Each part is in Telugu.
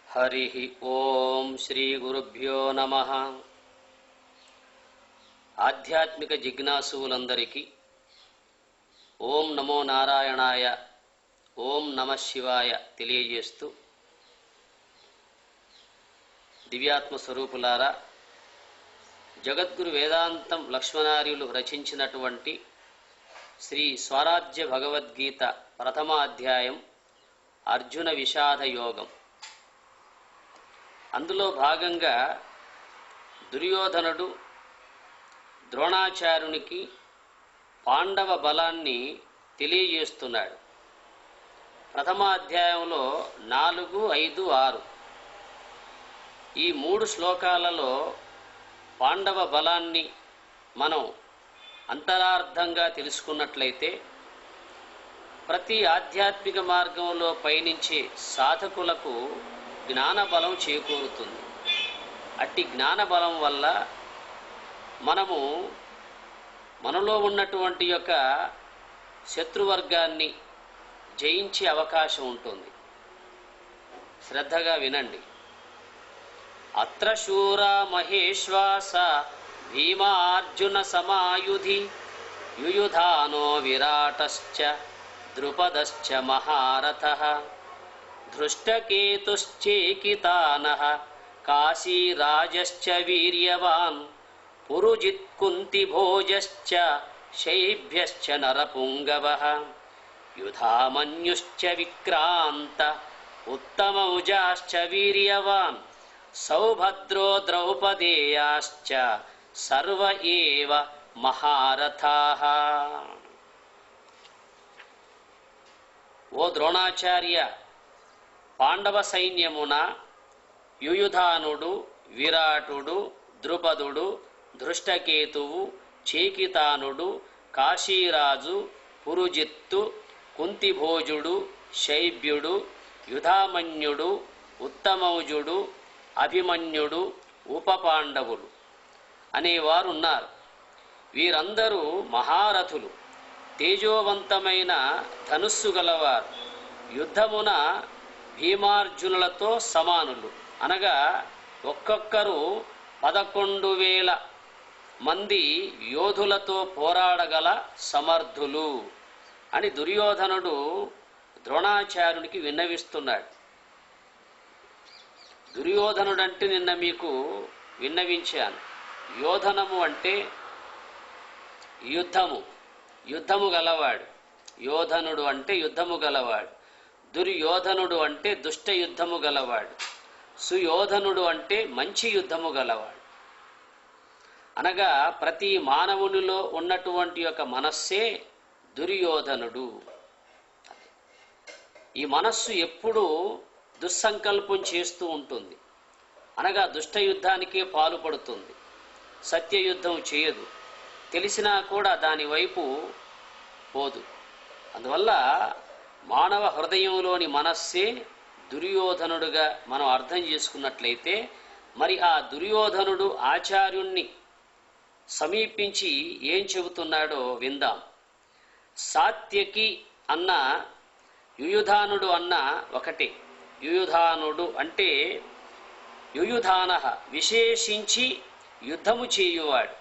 हरिः ओम श्री गुरुभ्यो नमः। ఆధ్యాత్మిక జిజ్ఞాసులందరికీ ఓం నమో నారాయణాయ, ఓం నమః శివాయ తెలియజేస్తూ, దివ్యాత్మ స్వరూపులారా, జగద్గురు వేదాంతం లక్ష్మణార్యులు రచించినటువంటి శ్రీ స్వరాజ్య భగవద్గీత ప్రథమ అధ్యాయం అర్జున విషాద యోగం. అందులో భాగంగా దుర్యోధనుడు ద్రోణాచార్యునికి పాండవ బలాన్ని తెలియజేస్తున్నాడు. ప్రథమ అధ్యాయంలో 4, 5, 6 ఈ 3 శ్లోకాలలో పాండవ బలాన్ని మనం అంతరార్థంగా తెలుసుకున్నట్లయితే ప్రతి ఆధ్యాత్మిక మార్గంలో పయనించే సాధకులకు జ్ఞానబలం చేకూరుతుంది. అట్టి జ్ఞానబలం వల్ల మనలో ఉన్నటువంటి యొక్క శత్రువర్గాన్ని జయించే అవకాశం ఉంటుంది. శ్రద్ధగా వినండి. అత్ర శూర మహేశ్వాస భీమార్జున సమాయుధి యుయుధానో విరాటశ్చ ద్రుపదశ్చ మహారథః ధృష్టకేతుశ్చేకితానః కాశీరాజశ్చ వీర్యవాన్ పురుజిత్ కుంతిభోజశ్చ శైభ్యశ్చ నరపుంగవః యుధామన్యుశ్చ విక్రాంత ఉత్తమౌజాశ్చ వీర్యవాన్ సౌభద్రో ద్రౌపదేయాశ్చ సర్వ ఏవ మహారథాః. ఓ ద్రోణాచార్య, పాండవ సైన్యమున యుయుధానుడు, విరాటుడు, ద్రుపదుడు, ధృష్టకేతువు, చేకితానుడు, కాశీరాజు, పురుజిత్తు, కుంతిభోజుడు, శైభ్యుడు, యుధామన్యుడు, ఉత్తమౌజుడు, అభిమన్యుడు, ఉపపాండవులు అనేవారున్నారు. వీరందరూ మహారథులు, తేజోవంతమైన ధనుస్సు గలవారు. యుద్ధమున భీమార్జునులతో సమానులు, అనగా ఒక్కొక్కరు 11,000 మంది యోధులతో పోరాడగల సమర్థులు అని దుర్యోధనుడు ద్రోణాచార్యునికి విన్నవిస్తున్నాడు. దుర్యోధనుడు అంటే నిన్న మీకు విన్నవించాను. యోధనము అంటే యుద్ధము గలవాడు. యోధనుడు అంటే యుద్ధము గలవాడు. దుర్యోధనుడు అంటే దుష్ట యుద్ధము గలవాడు. సుయోధనుడు అంటే మంచి యుద్ధము గలవాడు. అనగా ప్రతి మానవునిలో ఉన్నటువంటి యొక్క మనస్సే దుర్యోధనుడు. ఈ మనస్సు ఎప్పుడూ దుస్సంకల్పం చేస్తూ ఉంటుంది. అనగా దుష్ట యుద్ధానికే పాలుపడుతుంది. సత్యయుద్ధం చేయదు. తెలిసినా కూడా దాని వైపు పోదు. అందువల్ల మానవ హృదయంలోని మనస్సే దుర్యోధనుడుగా మనం అర్థం చేసుకున్నట్లయితే, మరి ఆ దుర్యోధనుడు ఆచార్యుణ్ణి సమీపించి ఏం చెబుతున్నాడో విందాం. సాత్యకి అన్న యుయుధానుడు అన్న ఒకటే. యుయుధానుడు అంటే యుయుధానః విశేషించి యుద్ధము చేయువాడు,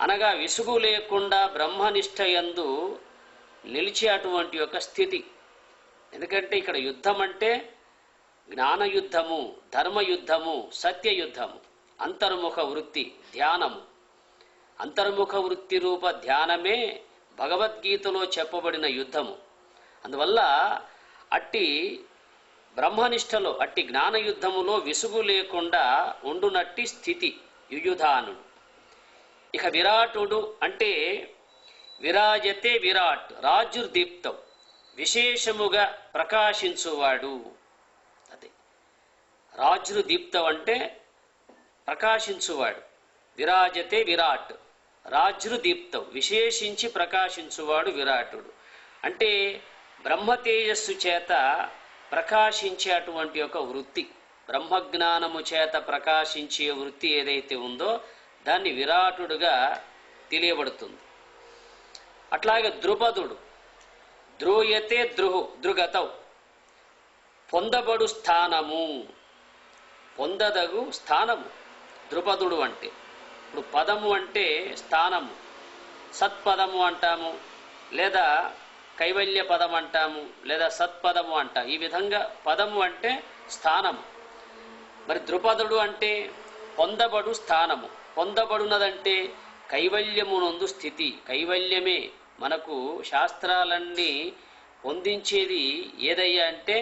అనగా విసుగు లేకుండా బ్రహ్మనిష్ట యందు నిలిచే అటువంటి యొక్క స్థితి. ఎందుకంటే ఇక్కడ యుద్ధం అంటే జ్ఞానయుద్ధము, ధర్మయుద్ధము, సత్యయుద్ధము, అంతర్ముఖ వృత్తి, ధ్యానము. అంతర్ముఖ వృత్తి రూప ధ్యానమే భగవద్గీతలో చెప్పబడిన యుద్ధము. అందువల్ల అట్టి బ్రహ్మనిష్టలో, అట్టి జ్ఞానయుద్ధములో విసుగు లేకుండా ఉండునట్టి స్థితి యుయుధానుడు. ఇక విరాటుడు అంటే విరాజతే విరాట్ రాజుర్దీప్తం, విశేషముగా ప్రకాశించువాడు. అదే రాజుర్దీప్తం అంటే ప్రకాశించువాడు. విరాజతే విరాట్ రాజుర్దీప్తం, విశేషించి ప్రకాశించువాడు విరాటుడు. అంటే బ్రహ్మ తేజస్సు చేత ప్రకాశించే అటువంటి ఒక వృత్తి, బ్రహ్మజ్ఞానము చేత ప్రకాశించే వృత్తి ఏదైతే ఉందో దాన్ని విరాటుడుగా తెలియబడుతుంది. అట్లాగే ద్రుపదుడు ద్రూయతే ద్రుగతౌ పొందబడు స్థానము, పొందదగు స్థానము. ద్రుపదుడు అంటే ఇప్పుడు పదము అంటే స్థానము, సత్పదము అంటాము, లేదా కైవల్య పదం అంటాము, లేదా సత్పదము అంటాము. ఈ విధంగా పదము అంటే స్థానము. మరి ద్రుపదుడు అంటే పొందబడు స్థానము. పొందబడున్నదంటే కైవల్యమునందు స్థితి. కైవల్యమే మనకు శాస్త్రాలన్నీ పొందించేది ఏదయ్యా అంటే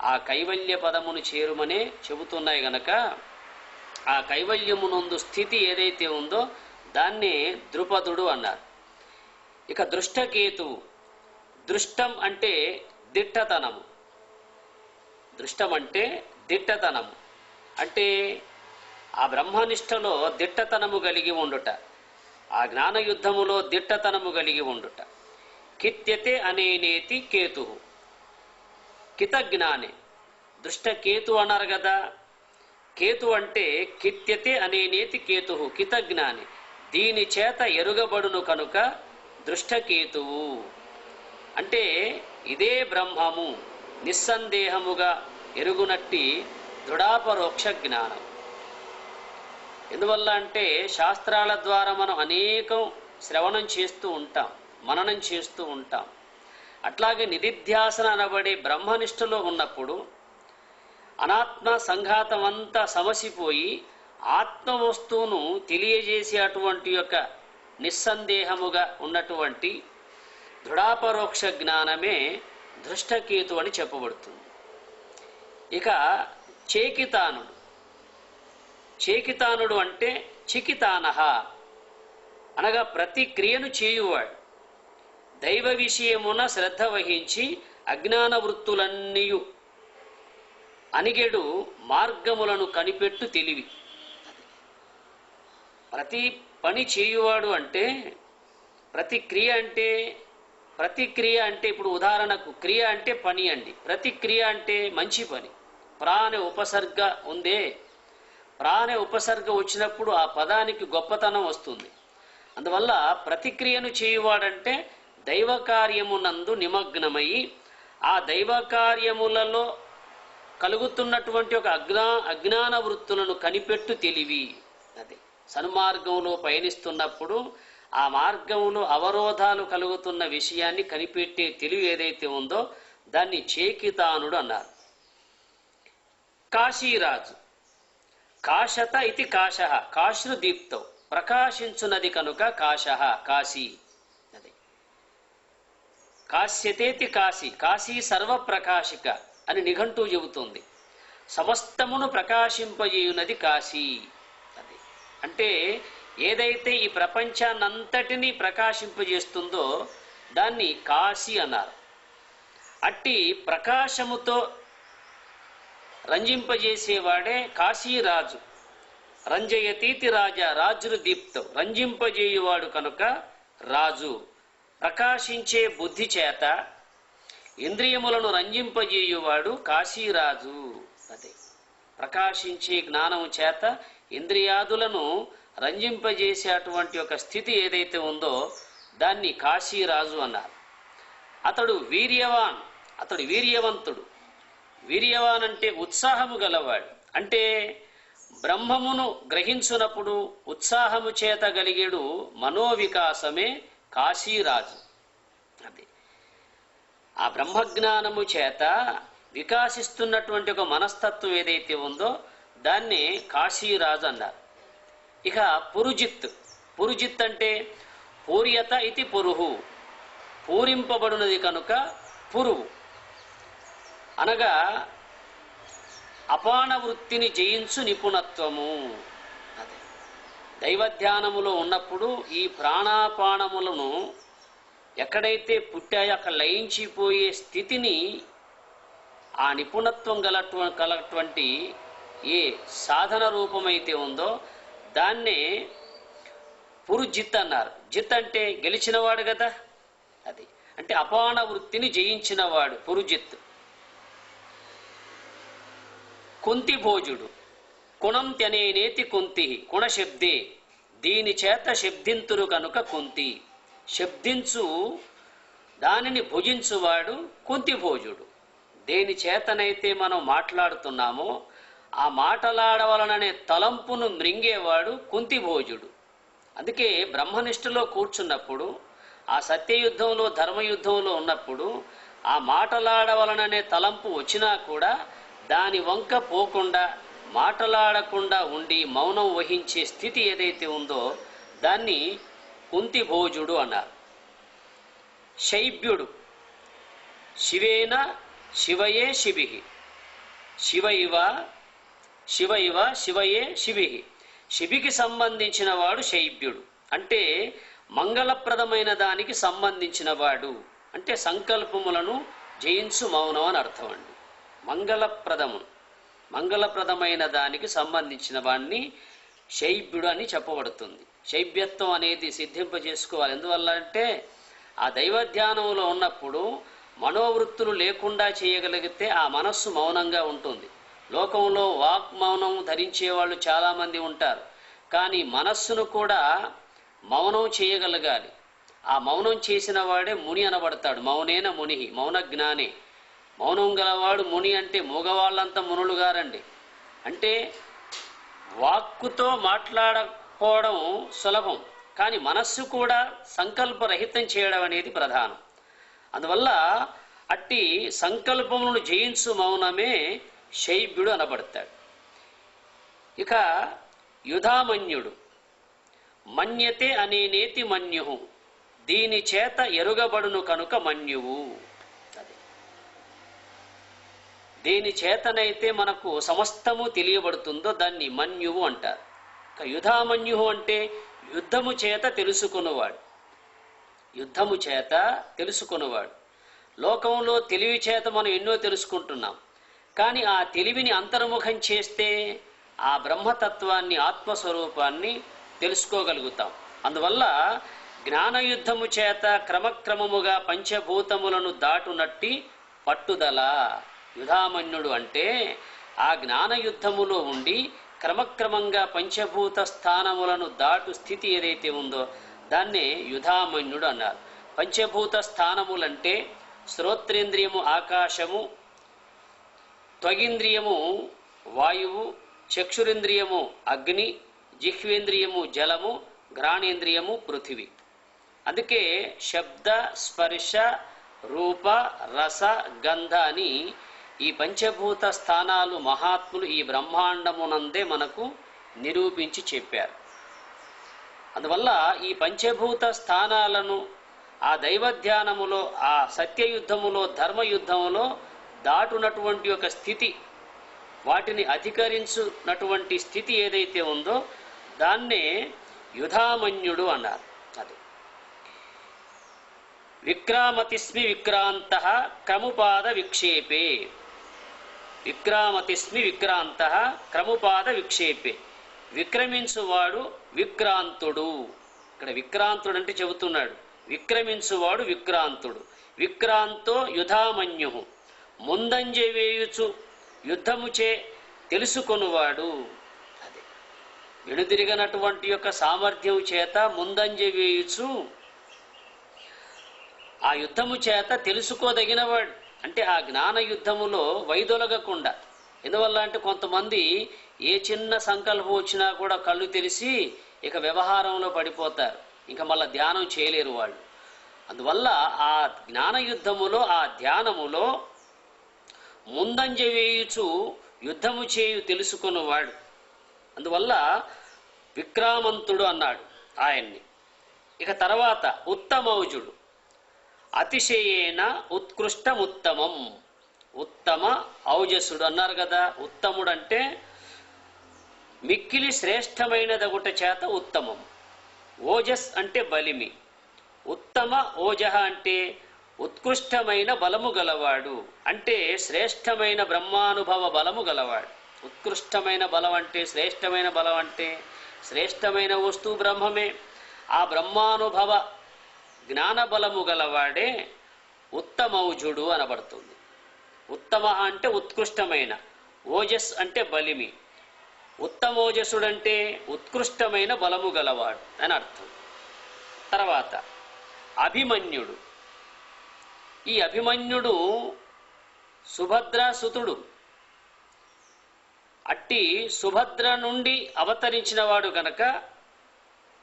ఆ కైవల్య పదమును చేరుమనే చెబుతున్నాయి గనక ఆ కైవల్యమునందు స్థితి ఏదైతే ఉందో దాన్నే ద్రుపదుడు అన్నారు. ఇక దృష్టకేతువు. దృష్టం అంటే దిట్టతనము. దృష్టం అంటే దిట్టతనము అంటే ఆ బ్రహ్మనిష్టలో దిట్టతనము కలిగి ఉండుట, ఆ జ్ఞానయుద్ధములో దిట్టతనము కలిగి ఉండుట. కిత్యతే అనేనేతి కేతు. కితజ్ఞానే. దృష్టకేతు అన్నారు కదా. కేతు అంటే కిత్యతే అనేనేతి కేతు కితజ్ఞాని, దీని చేత ఎరుగబడును కనుక దృష్టకేతువు. అంటే ఇదే బ్రహ్మము నిస్సందేహముగా ఎరుగునట్టి దృఢాపరోక్ష జ్ఞానం. ఎందువల్ల అంటే శాస్త్రాల ద్వారా మనం అనేకం శ్రవణం చేస్తూ ఉంటాం, మననం చేస్తూ ఉంటాం. అట్లాగే నిధిధ్యాసన అనబడే బ్రహ్మనిష్టలో ఉన్నప్పుడు అనాత్మ సంఘాతం అంతా సమసిపోయి ఆత్మ వస్తువును తెలియజేసే అటువంటి యొక్క నిస్సందేహముగా ఉన్నటువంటి దృఢాపరోక్ష జ్ఞానమే దృష్టకేతు అని చెప్పబడుతుంది. ఇక చేకితానుడు. చేకితానుడు అంటే చికితానహ అనగా ప్రతి క్రియను చేయువాడు. దైవ విషయమున శ్రద్ధ వహించి అజ్ఞాన వృత్తులన్నీయు అనిగెడు మార్గములను కనిపెట్టు తెలివి. ప్రతి పని చేయువాడు అంటే ప్రతి క్రియ అంటే ఇప్పుడు ఉదాహరణకు క్రియ అంటే పని అండి. ప్రతిక్రియ అంటే మంచి పని. ప్రాణ ఉపసర్గ ఉందే, ప్రాణ ఉపసర్గ వచ్చినప్పుడు ఆ పదానికి గొప్పతనం వస్తుంది. అందువల్ల ప్రతిక్రియను చేయువాడంటే దైవ కార్యమునందు నిమగ్నమై ఆ దైవ కార్యములలో కలుగుతున్నటువంటి ఒక అజ్ఞాన వృత్తులను కనిపెట్టు తెలివి. అది సన్మార్గంలో పయనిస్తున్నప్పుడు ఆ మార్గంలో అవరోధాలు కలుగుతున్న విషయాన్ని కనిపెట్టే తెలివి ఏదైతే ఉందో దాన్ని చేకితానుడు అన్నారు. కాశీరాజు. కాశత ఇది కాశ, కాశ్రుదీప్తం, ప్రకాశించున్నది కనుక కాశ, కాశీ. అది కాశ్యతేతి కాశీ, కాశీ సర్వప్రకాశిక అని నిఘంటువు చెబుతుంది. సమస్తమును ప్రకాశింపజేయున్నది కాశీ. అది అంటే ఏదైతే ఈ ప్రపంచాన్నంతటినీ ప్రకాశింపజేస్తుందో దాన్ని కాశీ అన్నారు. అట్టి ప్రకాశముతో రంజింపజేసేవాడే కాశీరాజు. రంజయతీతి రాజా, రాజును దీప్తం, రంజింపజేయువాడు కనుక రాజు. ప్రకాశించే బుద్ధి చేత ఇంద్రియములను రంజింపజేయువాడు కాశీరాజు. అదే ప్రకాశించే జ్ఞానము చేత ఇంద్రియాదులను రంజింపజేసే అటువంటి ఒక స్థితి ఏదైతే ఉందో దాన్ని కాశీరాజు అన్నారు. అతడు వీర్యవాన్, అతడు వీర్యవంతుడు. వీర్యవాన్ అంటే ఉత్సాహము గలవాడు. అంటే బ్రహ్మమును గ్రహించునప్పుడు ఉత్సాహము చేత కలిగేడు మనోవికాసమే కాశీరాజు. అది ఆ బ్రహ్మజ్ఞానము చేత వికాసిస్తున్నటువంటి ఒక మనస్తత్వం ఏదైతే ఉందో దాన్ని కాశీరాజు అన్నారు. ఇక పురుజిత్. పురుజిత్ అంటే పూర్యత ఇది పురుహు, పూరింపబడినది కనుక పురువు. అనగా అపాన వృత్తిని జయించు నిపుణత్వము. అదే దైవధ్యానములో ఉన్నప్పుడు ఈ ప్రాణాపానములను ఎక్కడైతే పుట్టాయో అక్కడ లయించిపోయే స్థితిని ఆ నిపుణత్వం కలటువంటి ఏ సాధన రూపమైతే ఉందో దాన్నే పురుజిత్ అన్నారు. జిత్ అంటే గెలిచినవాడు కదా. అది అంటే అపాన వృత్తిని జయించినవాడు పురుజిత్. కుంతి భోజుడు. కుణం త్యనేనేతి కుంతి, కుణశబ్దే, దీని చేత శబ్దింతురు కనుక కుంతి. శబ్దించు దానిని భుజించువాడు కుంతి భోజుడు. దేని చేతనైతే మనం మాట్లాడుతున్నామో ఆ మాటలాడవలననే తలంపును మృంగేవాడు కుంతిభోజుడు. అందుకే బ్రహ్మనిష్టలో కూర్చున్నప్పుడు, ఆ సత్యయుద్ధంలో ధర్మయుద్ధంలో ఉన్నప్పుడు ఆ మాటలాడవలననే తలంపు వచ్చినా కూడా దాని వంక పోకుండా, మాటలాడకుండా ఉండి మౌనం వహించే స్థితి ఏదైతే ఉందో దాన్ని కుంతిభోజుడు అన్నారు. శైబ్యుడు శివేన శివయే శివి, శివ ఇవ శివయే శివి. శివికి సంబంధించిన వాడు శైబ్యుడు అంటే మంగళప్రదమైన దానికి సంబంధించిన వాడు, అంటే సంకల్పములను జయించు మౌనం అని అర్థం అండి. మంగళప్రదమైన దానికి సంబంధించిన వాడిని శైబ్యుడు అని చెప్పబడుతుంది. శైబ్యత్వం అనేది సిద్ధింపజేసుకోవాలి. ఎందువల్ల అంటే ఆ దైవధ్యానంలో ఉన్నప్పుడు మనోవృత్తులు లేకుండా చేయగలిగితే ఆ మనస్సు మౌనంగా ఉంటుంది. లోకంలో వాక్ మౌనం ధరించే వాళ్ళు చాలామంది ఉంటారు, కానీ మనస్సును కూడా మౌనం చేయగలగాలి. ఆ మౌనం చేసిన వాడే ముని అనబడతాడు. మౌనేన ముని, మౌన జ్ఞానే. మౌనం గలవాడు ముని. అంటే మూగవాళ్ళంతా మునులు గారండి. అంటే వాక్కుతో మాట్లాడకపోవడం సులభం, కానీ మనస్సు కూడా సంకల్పరహితం చేయడం అనేది ప్రధానం. అందువల్ల అట్టి సంకల్పములను జయించు మౌనమే శైబ్యుడు అనబడతాడు. ఇక యుధామన్యుడు మన్యతే అనేనేతి మన్యు, దీని చేత ఎరుగబడును కనుక మన్యువు. దేని చేతనైతే మనకు సమస్తము తెలియబడుతుందో దాన్ని మన్యువు అంటారు. ఇక యుధామన్యు అంటే యుద్ధము చేత తెలుసుకున్నవాడు. యుద్ధము చేత తెలుసుకున్నవాడు. లోకంలో తెలివి చేత మనం ఎన్నో తెలుసుకుంటున్నాం, కానీ ఆ తెలివిని అంతర్ముఖం చేస్తే ఆ బ్రహ్మతత్వాన్ని, ఆత్మస్వరూపాన్ని తెలుసుకోగలుగుతాం. అందువల్ల జ్ఞానయుద్ధము చేత క్రమక్రమముగా పంచభూతములను దాటునట్టి పట్టుదల. యుధామన్యుడు అంటే ఆ జ్ఞానయుద్ధములో ఉండి క్రమక్రమంగా పంచభూత స్థానములను దాటు స్థితి ఏదైతే ఉందో దాన్నే యుధామన్యుడు అన్నారు. పంచభూత స్థానములంటే శ్రోత్రేంద్రియము ఆకాశము, త్వగింద్రియము వాయువు, చక్షురింద్రియము అగ్ని, జిహ్వేంద్రియము జలము, ఘ్రాణేంద్రియము పృథివీ. అందుకే శబ్ద, స్పర్శ, రూప, రస, గంధ అని ఈ పంచభూత స్థానాలు మహాత్ములు ఈ బ్రహ్మాండమునందే మనకు నిరూపించి చెప్పారు. అందువల్ల ఈ పంచభూత స్థానాలను ఆ దైవధ్యానములో, ఆ సత్యయుద్ధములో, ధర్మయుద్ధములో దాటునటువంటి ఒక స్థితి, వాటిని అధికరించున్నటువంటి స్థితి ఏదైతే ఉందో దాన్నే యుధామన్యుడు అన్నారు. అది విక్రామతిస్మి విక్రాంత క్రముపాద విక్షేపే. విక్రామతిస్మి విక్రాంత క్రముపాద విక్షేపే. విక్రమించువాడు విక్రాంతుడు. ఇక్కడ విక్రాంతుడు అంటే చెబుతున్నాడు, విక్రమించువాడు విక్రాంతుడు. విక్రాంతో యుధామన్యు, ముందంజ వేయుచు యుద్ధముచే తెలుసుకొనువాడు. అదే వెనుదిరిగినటువంటి యొక్క సామర్థ్యం చేత ముందంజ వేయుచు ఆ యుద్ధము చేత తెలుసుకోదగినవాడు. అంటే ఆ జ్ఞాన యుద్ధములో వైదొలగకుండా. ఎందువల్ల అంటే కొంతమంది ఏ చిన్న సంకల్పం వచ్చినా కూడా కళ్ళు తెరిచి ఇక వ్యవహారంలో పడిపోతారు, ఇంకా మళ్ళీ ధ్యానం చేయలేరు వాళ్ళు. అందువల్ల ఆ జ్ఞాన యుద్ధములో, ఆ ధ్యానములో ముందంజ వేయుచు యుద్ధము చేయు తెలుసుకున్నవాడు. అందువల్ల విక్రామంతుడు అన్నాడు ఆయన్ని. ఇక తర్వాత ఉత్తమౌజుడు అతిశయేన ఉత్కృష్టముత్తమం. ఉత్తమ ఔజసుడు అన్నారు కదా. ఉత్తముడు అంటే మిక్కిలి శ్రేష్టమైనదగుట చేత ఉత్తమం. ఓజస్ అంటే బలిమి. ఉత్తమ ఓజహ అంటే ఉత్కృష్టమైన బలము గలవాడు, అంటే శ్రేష్టమైన బ్రహ్మానుభవ బలము గలవాడు. ఉత్కృష్టమైన బలం అంటే, శ్రేష్టమైన బలం అంటే శ్రేష్టమైన వస్తువు బ్రహ్మమే. ఆ బ్రహ్మానుభవ జ్ఞాన బలము గలవాడే ఉత్తమౌజుడు అనబడుతుంది. ఉత్తమ అంటే ఉత్కృష్టమైన, ఓజస్ అంటే బలిమి. ఉత్తమోజసుడంటే ఉత్కృష్టమైన బలము గలవాడు అని అర్థం. తర్వాత అభిమన్యుడు. ఈ అభిమన్యుడు సుభద్రాసుతుడు. అట్టి సుభద్ర నుండి అవతరించిన వాడు గనక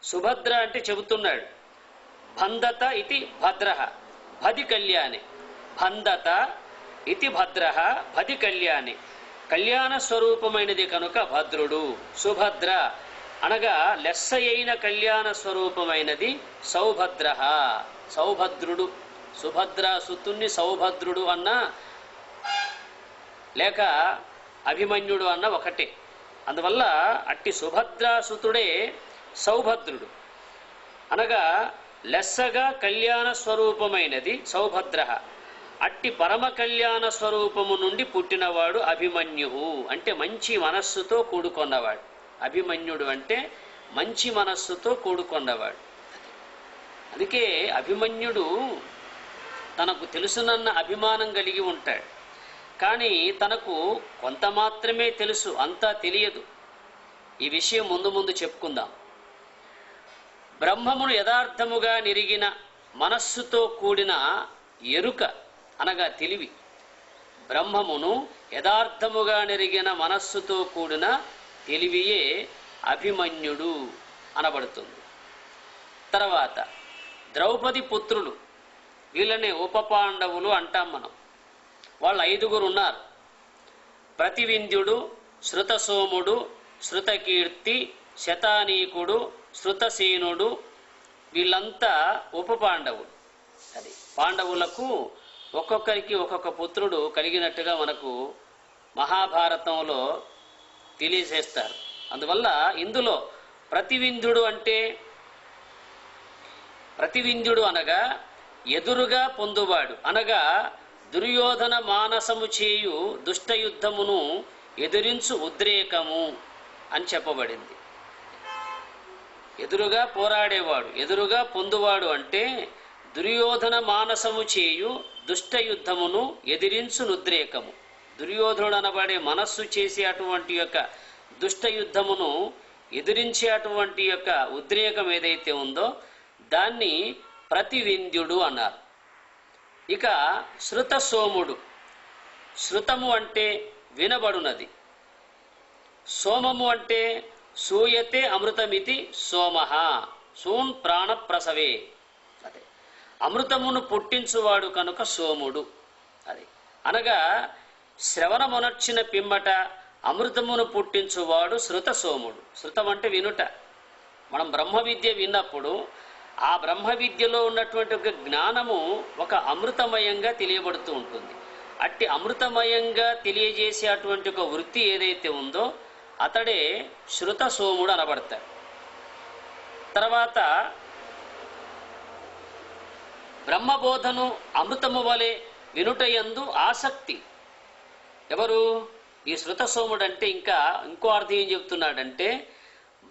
సుభద్ర అంటే చెబుతున్నాడు. బంధత ఇది భద్ర భది కళ్యాణి. బంధత ఇది భద్ర భది కళ్యాణి. కళ్యాణ స్వరూపమైనది కనుక భద్రుడు. సుభద్ర అనగా లెస్స అయిన కళ్యాణ స్వరూపమైనది సౌభద్ర, సౌభద్రుడు. సుభద్రాసుతుణ్ణి సౌభద్రుడు అన్నా లేక అభిమన్యుడు అన్న ఒకటే. అందువల్ల అట్టి సుభద్రాసుతుడే సౌభద్రుడు అనగా లెస్సగా కళ్యాణ స్వరూపమైనది సౌభద్ర. అట్టి పరమ కళ్యాణ స్వరూపము నుండి పుట్టినవాడు అభిమన్యు అంటే మంచి మనస్సుతో కూడుకొన్నవాడు. అభిమన్యుడు అంటే మంచి మనస్సుతో కూడుకొన్నవాడు. అందుకే అభిమన్యుడు తనకు తెలుసునన్న అభిమానం కలిగి ఉంటాడు. కానీ తనకు కొంత మాత్రమే తెలుసు, అంతా తెలియదు. ఈ విషయం ముందు ముందు చెప్పుకుందాం. బ్రహ్మమును యథార్థముగా నిరిగిన మనస్సుతో కూడిన ఎరుక అనగా తెలివి. బ్రహ్మమును యథార్థముగా నెరిగిన మనస్సుతో కూడిన తెలివియే అభిమన్యుడు అనబడుతుంది. తర్వాత ద్రౌపది పుత్రులు, వీళ్ళనే ఉపపాండవులు అంటాం మనం. వాళ్ళు 5 ఉన్నారు. ప్రతివింధ్యుడు, శృతసోముడు, శృతకీర్తి, శతానీకుడు, శృతసేనుడు, వీళ్ళంతా ఉపపాండవులు. అది పాండవులకు ఒక్కొక్కరికి ఒక్కొక్క పుత్రుడు కలిగినట్టుగా మనకు మహాభారతంలో తెలియజేస్తారు. అందువల్ల ఇందులో ప్రతివింధ్యుడు అనగా ఎదురుగా పొందువాడు అనగా దుర్యోధన మానసము చేయు దుష్టయుద్ధమును ఎదిరించు ఉద్రేకము అని చెప్పబడింది. ఎదురుగా పోరాడేవాడు, ఎదురుగా పొందువాడు అంటే దుర్యోధన మానసము చేయు దుష్టయుద్ధమును ఎదిరించు ఉద్రేకము. దుర్యోధనుడు అనబడే మనస్సు చేసే అటువంటి యొక్క దుష్టయుద్ధమును ఎదిరించే అటువంటి యొక్క ఉద్రేకం ఏదైతే ఉందో దాన్ని ప్రతివింధ్యుడు అన్నారు. ఇక శృతసోముడు, శృతము అంటే వినబడునది, సోమము అంటే సూయతే అమృతమితి సోమః సూన్ ప్రాణప్రసవే. అదే అమృతమును పుట్టించువాడు కనుక సోముడు. అది అనగా శ్రవణమునర్చిన పిమ్మట అమృతమును పుట్టించువాడు శృత సోముడు. శృతం అంటే వినుట. మనం బ్రహ్మ విద్య విన్నప్పుడు ఆ బ్రహ్మ విద్యలో ఉన్నటువంటి ఒక జ్ఞానము ఒక అమృతమయంగా తెలియబడుతూ ఉంటుంది. అట్టి అమృతమయంగా తెలియజేసే అటువంటి ఒక వృత్తి ఏదైతే ఉందో అతడే శృత సోముడు అనబడతాడు. తర్వాత బ్రహ్మబోధను అమృతము వలె వినుటయందు ఆసక్తి. ఎవరు ఈ శృత సోముడు అంటే? ఇంకో అర్థం ఏం చెప్తున్నాడంటే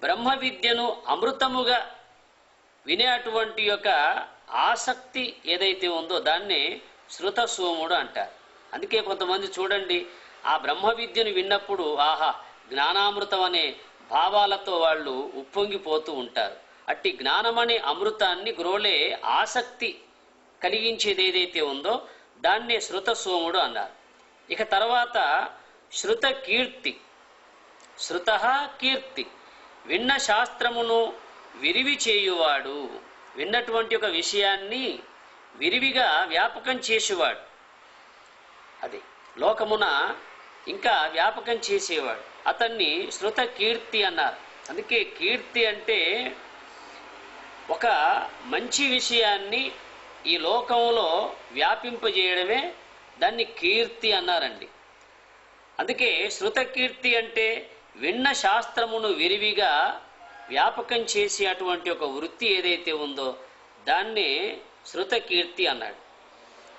బ్రహ్మ విద్యను అమృతముగా వినే అటువంటి యొక్క ఆసక్తి ఏదైతే ఉందో దాన్నే శృత సోముడు అంటారు. అందుకే కొంతమంది చూడండి, ఆ బ్రహ్మ విద్యను విన్నప్పుడు ఆహా జ్ఞానామృతం అనే భావాలతో వాళ్ళు ఉప్పొంగిపోతూ ఉంటారు. అట్టి జ్ఞానమనే అమృతాన్ని గ్రోలే ఆసక్తి కలిగించేది ఏదైతే ఉందో దాన్నే శృత సోముడు అన్నారు. ఇక తర్వాత శృత కీర్తి. శృత కీర్తి విన్న శాస్త్రమును విరివి చేయువాడు. విన్నటువంటి ఒక విషయాన్ని విరివిగా వ్యాపకం చేసేవాడు. అది లోకమున ఇంకా వ్యాపకం చేసేవాడు. అతన్ని శృత కీర్తి అన్నారు. అందుకే కీర్తి అంటే ఒక మంచి విషయాన్ని ఈ లోకంలో వ్యాపింపజేయడమే దాన్ని కీర్తి అన్నారండి. అందుకే శృత కీర్తి అంటే విన్న శాస్త్రమును విరివిగా వ్యాపకం చేసే అటువంటి ఒక వృత్తి ఏదైతే ఉందో దాన్నే శృత కీర్తి అన్నాడు.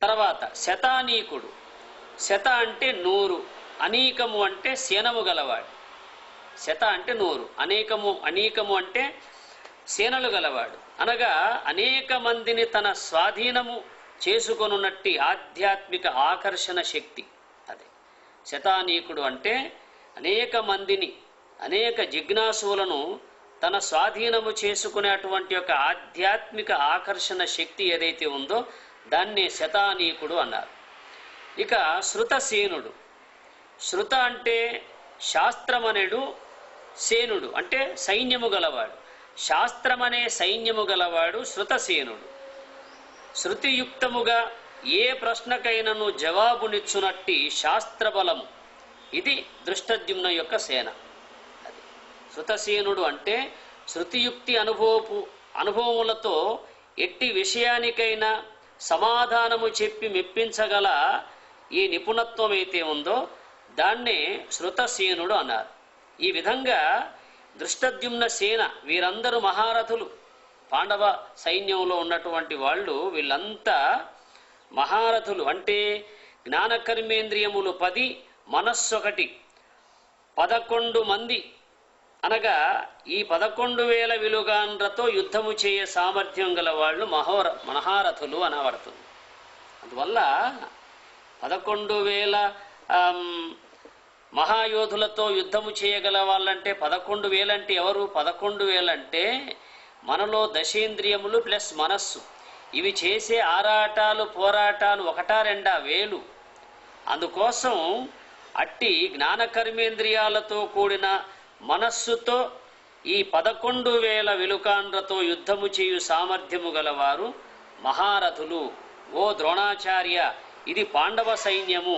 తర్వాత శతానీకుడు. శత అంటే 100, అనీకము అంటే సేనము గలవాడు. శత అంటే 100, అనీకము అంటే సేనలు గలవాడు అనగా అనేక మందిని తన స్వాధీనము చేసుకొనున్నట్టి ఆధ్యాత్మిక ఆకర్షణ శక్తి. అదే శతానీకుడు అంటే అనేక మందిని, అనేక జిజ్ఞాసులను తన స్వాధీనము చేసుకునేటువంటి యొక్క ఆధ్యాత్మిక ఆకర్షణ శక్తి ఏదైతే ఉందో దాన్నే శతానీకుడు అన్నారు. ఇక శృతసేనుడు. శృత అంటే శాస్త్రమనేడు, సేనుడు అంటే సైన్యము గలవాడు. శాస్త్రమనే సైన్యము గలవాడు శృతసేనుడు. శృతియుక్తముగా ఏ ప్రశ్నకైనను జవాబునిచ్చునట్టి శాస్త్రబలము. ఇది దృష్టద్యుమ్న యొక్క సేన. అది శృతసేనుడు అంటే శృతియుక్తి అనుభవములతో ఎట్టి విషయానికైనా సమాధానము చెప్పి మెప్పించగల ఈ నిపుణత్వం అయితే ఉందో దాన్నే శృతసేనుడు అన్నారు. ఈ విధంగా దృష్టద్యుమ్న సేన వీరందరూ మహారథులు. పాండవ సైన్యంలో ఉన్నటువంటి వాళ్ళు వీళ్ళంతా మహారథులు. అంటే జ్ఞానకర్మేంద్రియములు 10, మనస్సు 1, 11 మంది అనగా ఈ 11,000 విలుగాండ్రతో యుద్ధము చేయ సామర్థ్యం గల వాళ్ళు మహారథులు అనబడుతుంది. అందువల్ల 11,000 మహాయోధులతో యుద్ధము చేయగల వాళ్ళంటే 11,000 అంటే ఎవరు? 11,000 అంటే మనలో దశేంద్రియములు ప్లస్ మనస్సు, ఇవి చేసే ఆరాటాలు పోరాటాలు 1-2 అందుకోసం అట్టి జ్ఞానకర్మేంద్రియాలతో కూడిన మనస్సుతో ఈ 11,000 విలుకాండ్రతో యుద్ధము చేయు సామర్థ్యము గలవారు మహారథులు. ఓ ద్రోణాచార్య, ఇది పాండవ సైన్యము,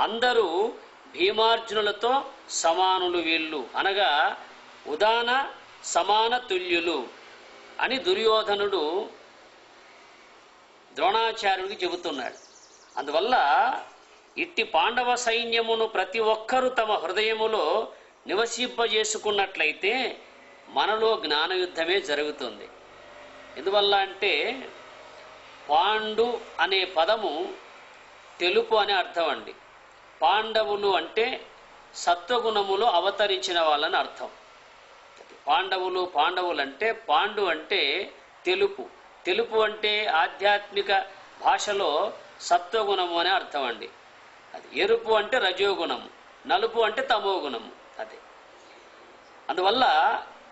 అందరూ భీమార్జునులతో సమానులు వీళ్ళు, అనగా ఉదాన సమాన తుల్యులు అని దుర్యోధనుడు ద్రోణాచార్యుడికి చెబుతున్నాడు. అందువల్ల ఇట్టి పాండవ సైన్యమును ప్రతి ఒక్కరూ తమ హృదయములో నివసింపజేసుకున్నట్లయితే మనలో జ్ఞానయుద్ధమే జరుగుతుంది. ఎందువల్ల అంటే పాండు అనే పదము తెలుపు అనే అర్థం అండి. పాండవులు అంటే సత్వగుణములో అవతరించిన వాళ్ళని అర్థం. పాండవులు అంటే పాండు అంటే తెలుపు. తెలుపు అంటే ఆధ్యాత్మిక భాషలో సత్వగుణము అనే అర్థం అండి. అది ఎరుపు అంటే రజోగుణము, నలుపు అంటే తమోగుణము. అదే అందువల్ల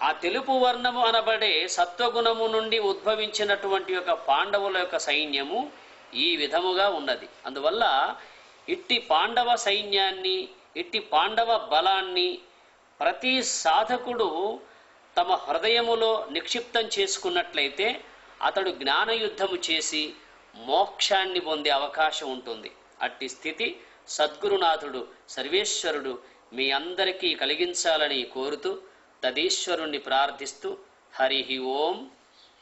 ఆ తెలుపు వర్ణము అనబడే సత్వగుణము నుండి ఉద్భవించినటువంటి యొక్క పాండవుల యొక్క సైన్యము ఈ విధముగా ఉన్నది. అందువల్ల ఇట్టి పాండవ సైన్యాన్ని, ఇట్టి పాండవ బలాన్ని ప్రతి సాధకుడు తమ హృదయములో నిక్షిప్తం చేసుకున్నట్లయితే అతడు జ్ఞానయుద్ధము చేసి మోక్షాన్ని పొందే అవకాశం ఉంటుంది. అట్టి స్థితి సద్గురునాథుడు సర్వేశ్వరుడు మీ అందరికీ కలిగించాలని కోరుతూ తదీశ్వరుణ్ణి ప్రార్థిస్తూ హరి ఓం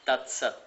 తత్సత్.